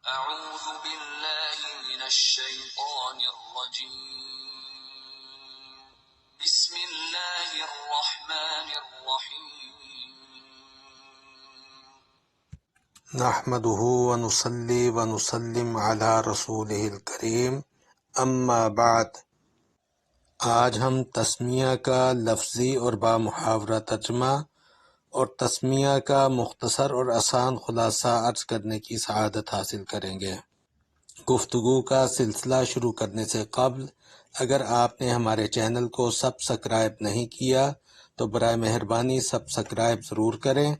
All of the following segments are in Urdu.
أعوذ بالله من الشيطان الرجيم بسم الله الرحمن الرحيم نحمده ونصلي ونسلم على رسوله الکریم اما بعد۔ آج ہم تسمیہ کا لفظی اور بامحاورہ ترجمہ اور تسمیہ کا مختصر اور آسان خلاصہ عرض کرنے کی سعادت حاصل کریں گے۔ گفتگو کا سلسلہ شروع کرنے سے قبل اگر آپ نے ہمارے چینل کو سبسکرائب نہیں کیا تو برائے مہربانی سبسکرائب ضرور کریں،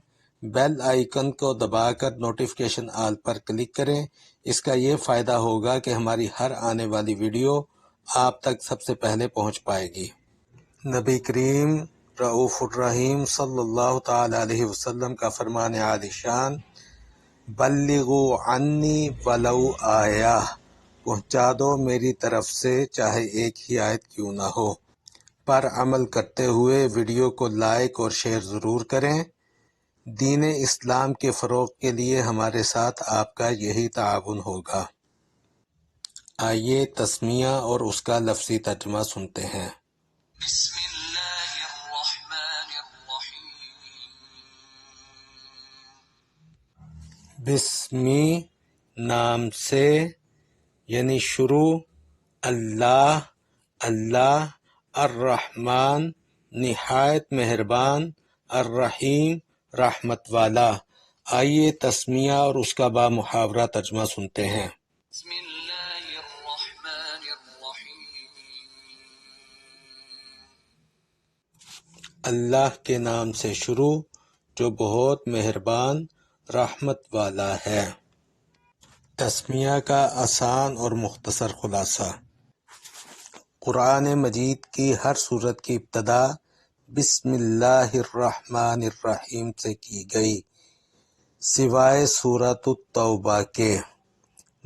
بیل آئیکن کو دبا کر نوٹیفیکیشن آل پر کلک کریں۔ اس کا یہ فائدہ ہوگا کہ ہماری ہر آنے والی ویڈیو آپ تک سب سے پہلے پہنچ پائے گی۔ نبی کریم رؤوف الرحیم صلی اللہ تعالی علیہ وسلم کا فرمان عالی شان، بلغوا عنی ولو آیہ، پہنچا دو میری طرف سے چاہے ایک ہی آیت کیوں نہ ہو، پر عمل کرتے ہوئے ویڈیو کو لائک اور شیئر ضرور کریں۔ دین اسلام کے فروغ کے لیے ہمارے ساتھ آپ کا یہی تعاون ہوگا۔ آئیے تسمیہ اور اس کا لفظی ترجمہ سنتے ہیں۔ بسم اللہ الرحمن الرحیم بسمی نام سے یعنی شروع، اللہ اللہ، الرحمن نہایت مہربان، الرحیم رحمت والا۔ آئیے تسمیہ اور اس کا بامحاورہ ترجمہ سنتے ہیں۔ بسم اللہ الرحمن الرحیم اللہ کے نام سے شروع جو بہت مہربان رحمت والا ہے۔ تسمیہ کا آسان اور مختصر خلاصہ۔ قرآن مجید کی ہر سورت کی ابتدا بسم اللہ الرحمن الرحیم سے کی گئی، سوائے سورۃ التوبہ کے۔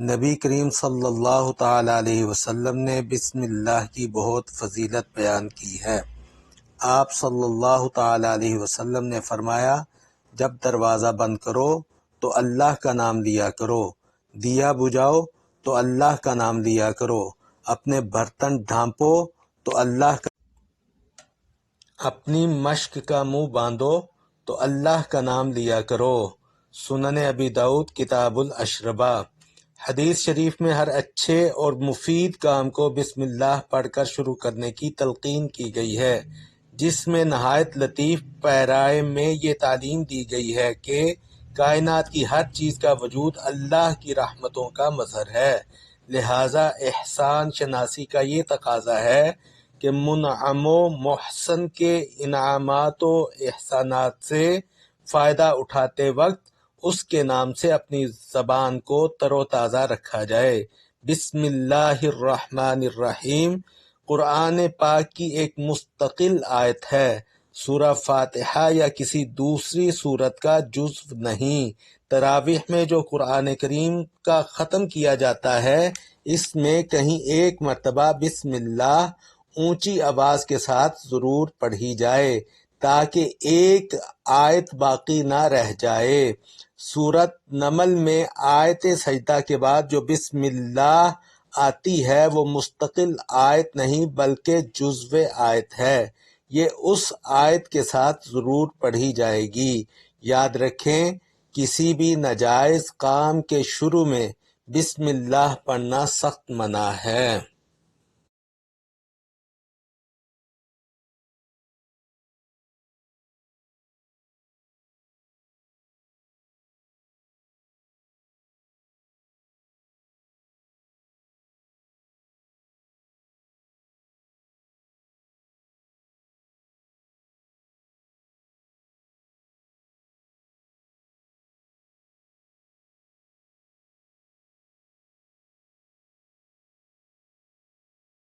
نبی کریم صلی اللہ تعالی علیہ وسلم نے بسم اللہ کی بہت فضیلت بیان کی ہے۔ آپ صلی اللہ تعالی علیہ وسلم نے فرمایا، جب دروازہ بند کرو تو اللہ کا نام لیا کرو، دیا بجھاؤ تو اللہ کا نام لیا کرو، اپنے برتن ڈھانپو تو اللہ کا، اپنی مشق کا منہ باندھو تو اللہ کا نام لیا کرو۔ سنن ابی داؤد کتاب الاشربہ۔ حدیث شریف میں ہر اچھے اور مفید کام کو بسم اللہ پڑھ کر شروع کرنے کی تلقین کی گئی ہے، جس میں نہایت لطیف پیرائے میں یہ تعلیم دی گئی ہے کہ کائنات کی ہر چیز کا وجود اللہ کی رحمتوں کا مظہر ہے، لہٰذا احسان شناسی کا یہ تقاضا ہے کہ منعم و محسن کے انعامات و احسانات سے فائدہ اٹھاتے وقت اس کے نام سے اپنی زبان کو تر و تازہ رکھا جائے۔ بسم اللہ الرحمن الرحیم قرآن پاک کی ایک مستقل آیت ہے، سورہ فاتحہ یا کسی دوسری سورت کا جزو نہیں۔ تراویح میں جو قرآن کریم کا ختم کیا جاتا ہے، اس میں کہیں ایک مرتبہ بسم اللہ اونچی آواز کے ساتھ ضرور پڑھی جائے تاکہ ایک آیت باقی نہ رہ جائے۔ سورۃ نمل میں آیت سجدہ کے بعد جو بسم اللہ آتی ہے وہ مستقل آیت نہیں بلکہ جزو آیت ہے، یہ اس آیت کے ساتھ ضرور پڑھی جائے گی۔ یاد رکھیں، کسی بھی ناجائز کام کے شروع میں بسم اللہ پڑھنا سخت منع ہے۔